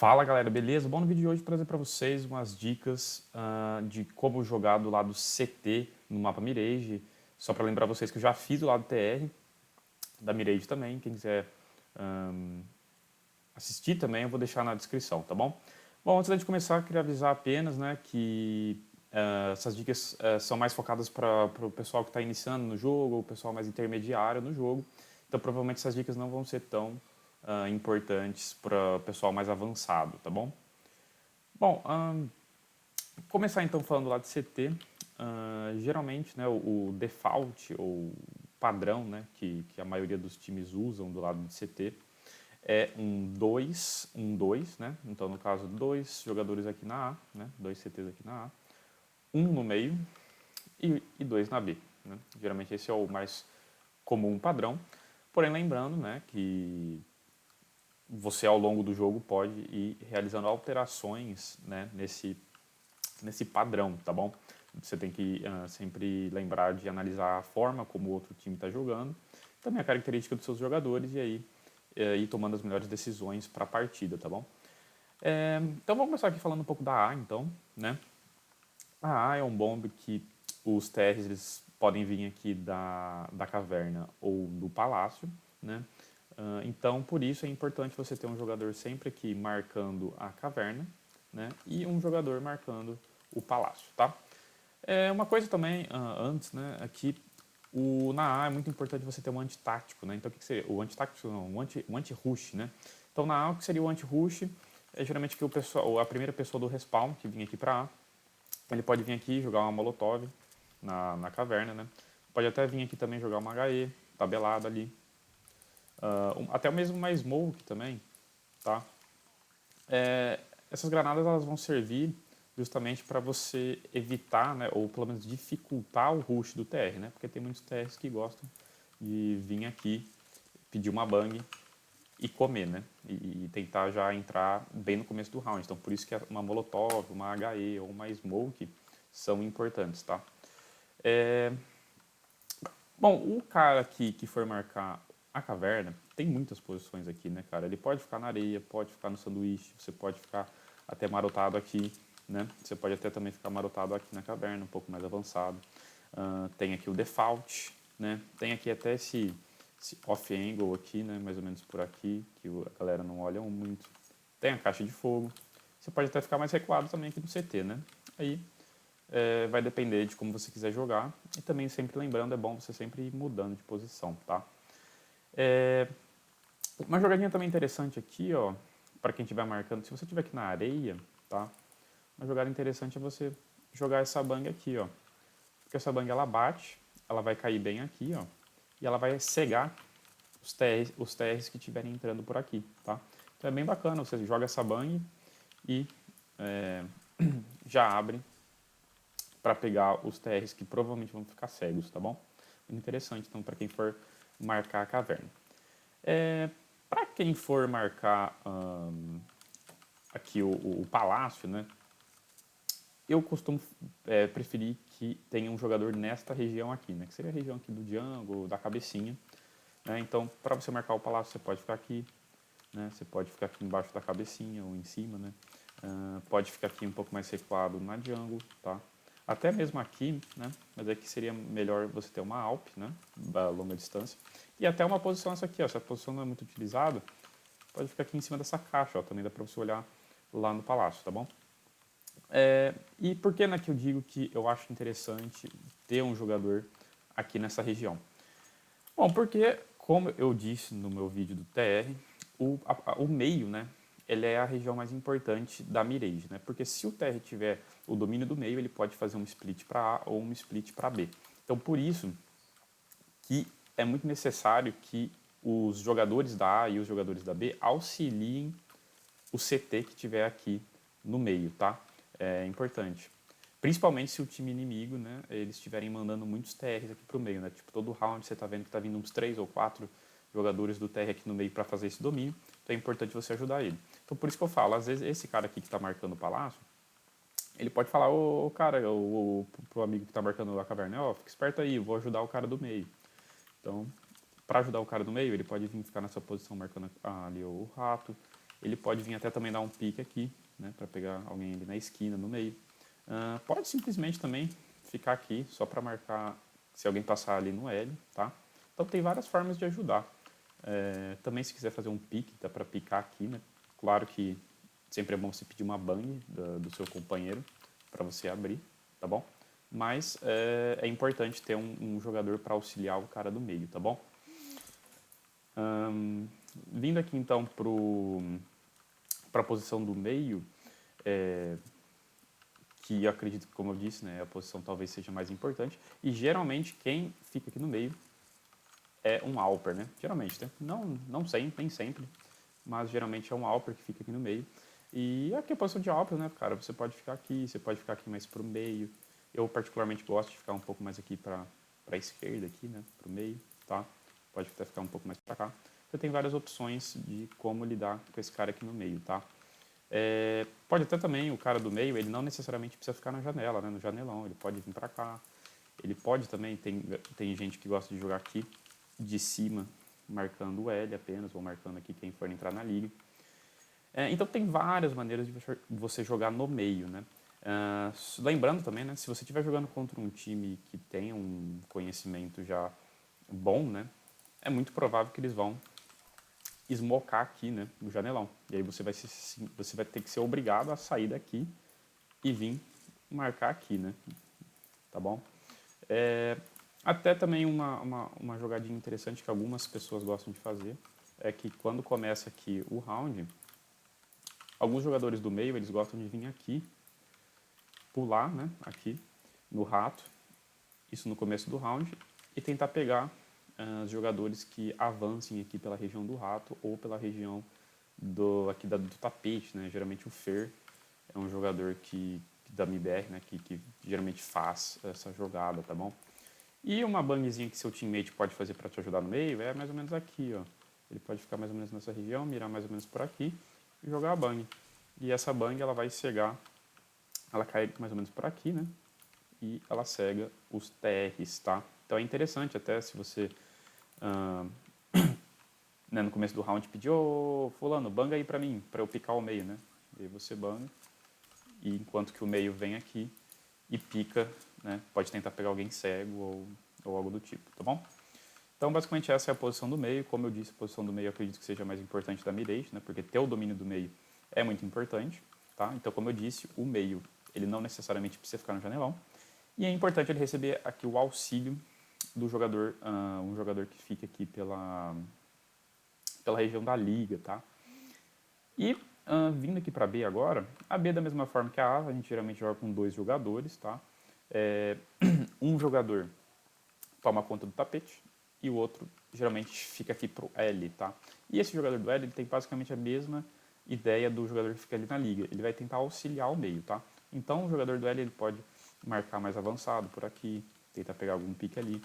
Fala galera, beleza? Bom, no vídeo de hoje eu vou trazer para vocês umas dicas de como jogar do lado CT no mapa Mirage. Só para lembrar vocês que eu já fiz o lado TR da Mirage também. Quem quiser assistir também eu vou deixar na descrição, tá bom? Bom, antes da gente começar, eu queria avisar apenas que essas dicas são mais focadas para o pessoal que está iniciando no jogo, o pessoal mais intermediário no jogo. Então provavelmente essas dicas não vão ser tão importantes para o pessoal mais avançado, tá bom? Bom, começar então falando lá de CT. Geralmente, né, o default ou padrão, né, que a maioria dos times usam do lado de CT é um 2-1-2, né? Então, no caso, dois jogadores aqui na A, né? Dois CTs aqui na A, um no meio e dois na B, né? Geralmente esse é o mais comum padrão. Porém, lembrando, né, que você ao longo do jogo pode ir realizando alterações, né, nesse padrão, tá bom? Você tem que sempre lembrar de analisar a forma como o outro time está jogando, também a característica dos seus jogadores e aí ir tomando as melhores decisões para a partida, tá bom? Então vamos começar aqui falando um pouco da A, então, né? A A é um bombe que os TRs eles podem vir aqui da caverna ou do palácio, né? Então, por isso é importante você ter um jogador sempre aqui marcando a caverna, né? E um jogador marcando o palácio, tá? Uma coisa também, antes, né? Aqui, na A é muito importante você ter um antitático, né? Então, o que seria? O antitático não, o anti-rush, né? Então, na A, o que seria o anti-rush é geralmente que a primeira pessoa do respawn, que vinha aqui pra A, ele pode vir aqui jogar uma molotov na caverna, né? Pode até vir aqui também jogar uma HE, tabelada ali. Até mesmo uma smoke também, tá? Essas granadas elas vão servir justamente para você evitar, né, ou pelo menos dificultar o rush do TR, né? Porque tem muitos TRs que gostam de vir aqui, pedir uma bang e comer, né? E tentar já entrar bem no começo do round. Então por isso que uma molotov, uma HE ou uma smoke são importantes, tá? Bom, o cara aqui que for marcar a caverna, tem muitas posições aqui, né, cara? Ele pode ficar na areia, pode ficar no sanduíche, você pode ficar até marotado aqui, né? Você pode até também ficar marotado aqui na caverna, um pouco mais avançado. Tem aqui o default, né? Tem aqui até esse off-angle aqui, né? Mais ou menos por aqui, que a galera não olha muito. Tem a caixa de fogo. Você pode até ficar mais recuado também aqui no CT, né? Aí vai depender de como você quiser jogar. E também sempre lembrando, é bom você sempre ir mudando de posição, tá? Uma jogadinha também interessante aqui, ó, para quem estiver marcando, se você estiver aqui na areia, tá? Uma jogada interessante é você jogar essa bang aqui, ó. Porque essa bang ela bate, ela vai cair bem aqui, ó, e ela vai cegar os TRs que estiverem entrando por aqui, tá? Então é bem bacana, você joga essa bang e já abre para pegar os TRs que provavelmente vão ficar cegos, tá bom? Muito interessante, então, para quem for marcar a caverna. Para quem for marcar aqui o palácio, né? Eu costumo preferir que tenha um jogador nesta região aqui, né? Que seria a região aqui do jungle, da cabecinha. Né? Então, para você marcar o palácio, você pode ficar aqui, né? Você pode ficar aqui embaixo da cabecinha ou em cima, né? Pode ficar aqui um pouco mais recuado na jungle, tá? Até mesmo aqui, né? Mas aqui seria melhor você ter uma AWP, né? Da longa distância. E até uma posição essa aqui, ó. Se a posição não é muito utilizada, pode ficar aqui em cima dessa caixa, ó. Também dá para você olhar lá no palácio, tá bom? E por que, né, que eu digo que eu acho interessante ter um jogador aqui nessa região? Bom, porque, como eu disse no meu vídeo do TR, o meio, né, ele é a região mais importante da Mirage, né? Porque se o TR tiver o domínio do meio, ele pode fazer um split para A ou um split para B. Então, por isso que é muito necessário que os jogadores da A e os jogadores da B auxiliem o CT que tiver aqui no meio, tá? É importante. Principalmente se o time inimigo, né, eles estiverem mandando muitos TRs aqui pro meio, né? Tipo, todo round você tá vendo que tá vindo uns 3 ou 4 jogadores do TR aqui no meio para fazer esse domínio. Então é importante você ajudar ele. Então por isso que eu falo, às vezes esse cara aqui que tá marcando o palácio, ele pode falar, ô cara, pro amigo que tá marcando a caverna, ó, fica esperto aí, eu vou ajudar o cara do meio. Então, para ajudar o cara do meio, ele pode vir ficar nessa posição marcando ali o rato, ele pode vir até também dar um pique aqui, né, para pegar alguém ali na esquina, no meio. Pode simplesmente também ficar aqui, só para marcar se alguém passar ali no L, tá? Então tem várias formas de ajudar. Também se quiser fazer um pique, dá para picar aqui, né? Claro que sempre é bom você pedir uma bang do seu companheiro para você abrir, tá bom? Mas é importante ter um jogador para auxiliar o cara do meio, tá bom? Vindo aqui então para a posição do meio, que eu acredito que, como eu disse, né, a posição talvez seja mais importante. E geralmente quem fica aqui no meio é um Alper, né? Geralmente, né? Não sempre, nem sempre, mas geralmente é um Alper que fica aqui no meio. E aqui é a posição de Alper, né, cara? Você pode ficar aqui, você pode ficar aqui mais pro meio. Eu particularmente gosto de ficar um pouco mais aqui para a esquerda, aqui, né, pro meio, tá? Pode até ficar um pouco mais para cá. Você tem várias opções de como lidar com esse cara aqui no meio, tá? Pode até também, o cara do meio, ele não necessariamente precisa ficar na janela, né, no janelão, ele pode vir para cá. Ele pode também, tem gente que gosta de jogar aqui de cima, marcando o L apenas, ou marcando aqui quem for entrar na liga. Então tem várias maneiras de você jogar no meio, né? Lembrando também, né, se você estiver jogando contra um time que tem um conhecimento já bom, né, é muito provável que eles vão esmocar aqui, né, no janelão. E aí você vai ter que ser obrigado a sair daqui e vir marcar aqui, né? Tá bom? Até também uma jogadinha interessante que algumas pessoas gostam de fazer é que quando começa aqui o round, alguns jogadores do meio, eles gostam de vir aqui, pular, né, aqui no rato, isso no começo do round, e tentar pegar os jogadores que avancem aqui pela região do rato ou pela região aqui do tapete, né? Geralmente o Fer é um jogador da MIBR, né, que geralmente faz essa jogada, tá bom? E uma bangzinha que seu teammate pode fazer para te ajudar no meio é mais ou menos aqui, ó. Ele pode ficar mais ou menos nessa região, mirar mais ou menos por aqui e jogar a bang. E essa bang ela vai cegar, ela cai mais ou menos por aqui, né? E ela cega os TRs, tá? Então é interessante até se você né, no começo do round pedir, ô fulano, banga aí pra mim, pra eu picar o meio, né? E aí você banga, e enquanto que o meio vem aqui e pica, né? Pode tentar pegar alguém cego ou algo do tipo, tá bom? Então, basicamente, essa é a posição do meio. Como eu disse, a posição do meio eu acredito que seja a mais importante da midrange, né? Porque ter o domínio do meio é muito importante, tá? Então, como eu disse, o meio, ele não necessariamente precisa ficar no janelão. E é importante ele receber aqui o auxílio do jogador, um jogador que fica aqui pela região da liga, tá? E vindo aqui para B agora, a B da mesma forma que a gente geralmente joga com 2 jogadores, tá? Um jogador toma conta do tapete e o outro geralmente fica aqui pro L, tá? E esse jogador do L ele tem basicamente a mesma ideia do jogador que fica ali na liga. Ele vai tentar auxiliar o meio, tá? Então o jogador do L ele pode marcar mais avançado por aqui, tentar pegar algum pique ali.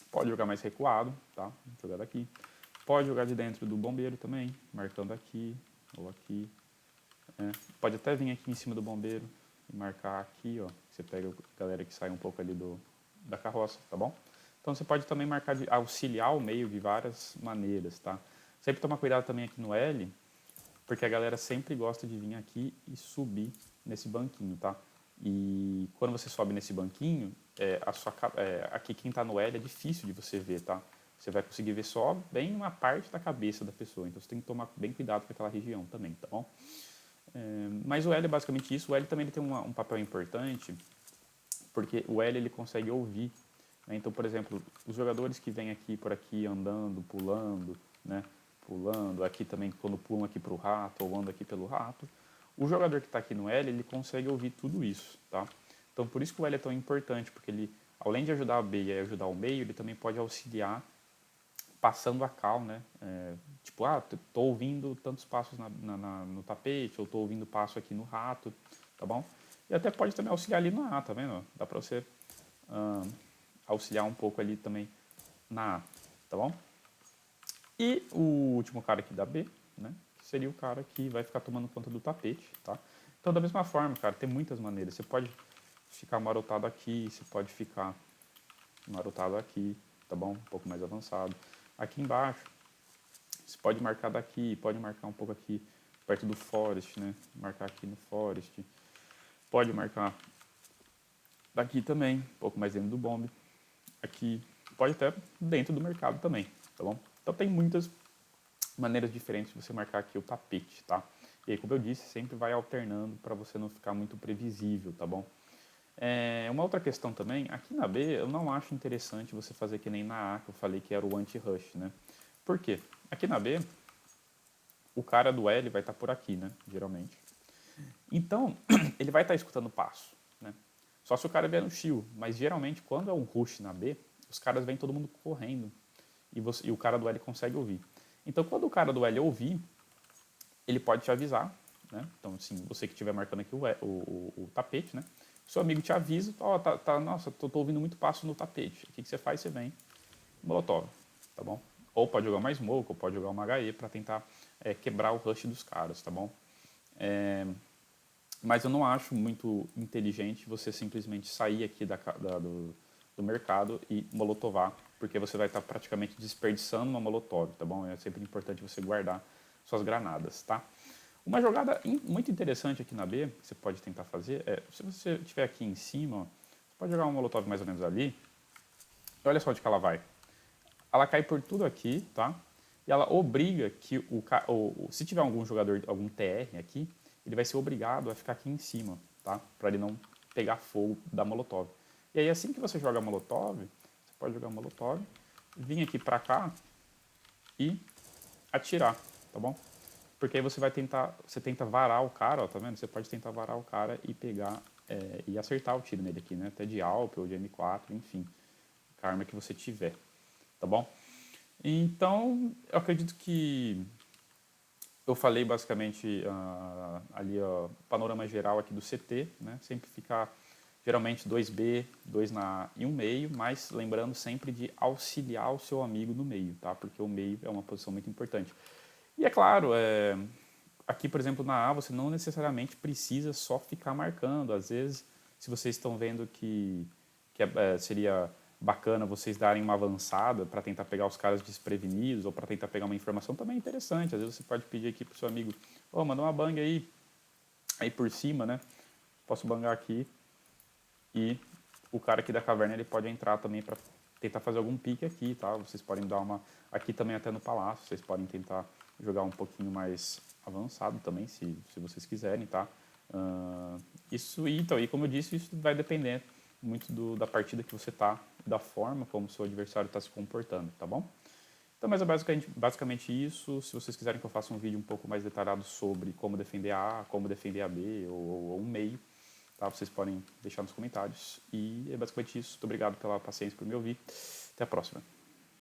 Pode jogar mais recuado, tá? Jogar daqui. Pode jogar de dentro do bombeiro também, marcando aqui ou aqui. Pode até vir aqui em cima do bombeiro e marcar aqui, ó. Você pega a galera que sai um pouco ali da carroça, tá bom? Então você pode também marcar de auxiliar o meio de várias maneiras, tá? Sempre tomar cuidado também aqui no L, porque a galera sempre gosta de vir aqui e subir nesse banquinho, tá? E quando você sobe nesse banquinho, aqui quem está no L é difícil de você ver, tá? Você vai conseguir ver só bem uma parte da cabeça da pessoa, então você tem que tomar bem cuidado com aquela região também, tá bom? Mas o L é basicamente isso. O L também ele tem um papel importante, porque o L ele consegue ouvir, né? Então, por exemplo, os jogadores que vêm aqui por aqui andando, pulando, né? Pulando, aqui também quando pulam aqui para o rato ou andam aqui pelo rato, o jogador que está aqui no L, ele consegue ouvir tudo isso, tá? Então, por isso que o L é tão importante, porque ele, além de ajudar a B e ajudar o meio, ele também pode auxiliar passando a cal, né? Tipo, tô ouvindo tantos passos no tapete, ou tô ouvindo passo aqui no rato, tá bom? E até pode também auxiliar ali na A, tá vendo? Dá pra você auxiliar um pouco ali também na A, tá bom? E o último cara aqui da B, né? Seria o cara que vai ficar tomando conta do tapete, tá? Então, da mesma forma, cara, tem muitas maneiras. Você pode ficar marotado aqui, você pode ficar marotado aqui, tá bom? Um pouco mais avançado. Aqui embaixo, você pode marcar daqui, pode marcar um pouco aqui perto do Forest, né? Marcar aqui no Forest. Pode marcar daqui também, um pouco mais dentro do bomb. Aqui, pode até dentro do mercado também, tá bom? Então tem muitas maneiras diferentes de você marcar aqui o tapete, tá? E aí, como eu disse, sempre vai alternando para você não ficar muito previsível, tá bom? Uma outra questão também, aqui na B eu não acho interessante você fazer que nem na A, que eu falei que era o anti-rush, né? Por quê? Aqui na B, o cara do L vai estar por aqui, né? Geralmente. Então, ele vai estar escutando o passo, né? Só se o cara vier no shield, mas geralmente quando é um rush na B, os caras vêm todo mundo correndo e o cara do L consegue ouvir. Então, quando o cara do L ouvir, ele pode te avisar, né? Então, assim, você que estiver marcando aqui o tapete, né? Seu amigo te avisa, ó, nossa, tô ouvindo muito passo no tapete. O que você faz? Você vem, molotov, tá bom? Ou pode jogar uma smoke, ou pode jogar uma HE para tentar quebrar o rush dos caras, tá bom? Mas eu não acho muito inteligente você simplesmente sair aqui do mercado e molotovar, porque você vai estar praticamente desperdiçando uma molotov, tá bom? É sempre importante você guardar suas granadas, tá? Uma jogada muito interessante aqui na B, que você pode tentar fazer, se você estiver aqui em cima, você pode jogar uma molotov mais ou menos ali, e olha só onde que ela vai. Ela cai por tudo aqui, tá? E ela obriga que se tiver algum jogador, algum TR aqui, ele vai ser obrigado a ficar aqui em cima, tá? Para ele não pegar fogo da molotov. E aí assim que você joga a molotov, você pode jogar a molotov, vir aqui para cá e atirar, tá bom? Porque aí você tenta varar o cara, ó, tá vendo? Você pode tentar varar o cara e pegar e acertar o tiro nele aqui, né? Até de Alp ou de M4, enfim, a arma que você tiver, tá bom? Então, eu acredito que eu falei basicamente ali o panorama geral aqui do CT, né? Sempre ficar geralmente 2B, 2 na A e 1 meio, mas lembrando sempre de auxiliar o seu amigo no meio, tá? Porque o meio é uma posição muito importante. E é claro, aqui, por exemplo, na A, você não necessariamente precisa só ficar marcando. Às vezes, se vocês estão vendo que seria bacana vocês darem uma avançada para tentar pegar os caras desprevenidos ou para tentar pegar uma informação, também é interessante. Às vezes você pode pedir aqui para o seu amigo, ô, manda uma bang aí por cima, né? Posso bangar aqui e o cara aqui da caverna ele pode entrar também para tentar fazer algum pique aqui, tá? Vocês podem dar uma... Aqui também até no palácio, vocês podem tentar jogar um pouquinho mais avançado também, se vocês quiserem, tá? Então, e como eu disse, isso vai depender muito da partida que você tá, da forma como o seu adversário está se comportando, tá bom? Então, mas é basicamente isso. Se vocês quiserem que eu faça um vídeo um pouco mais detalhado sobre como defender a A, como defender a B ou um meio, tá? Vocês podem deixar nos comentários. E é basicamente isso. Muito obrigado pela paciência por me ouvir. Até a próxima.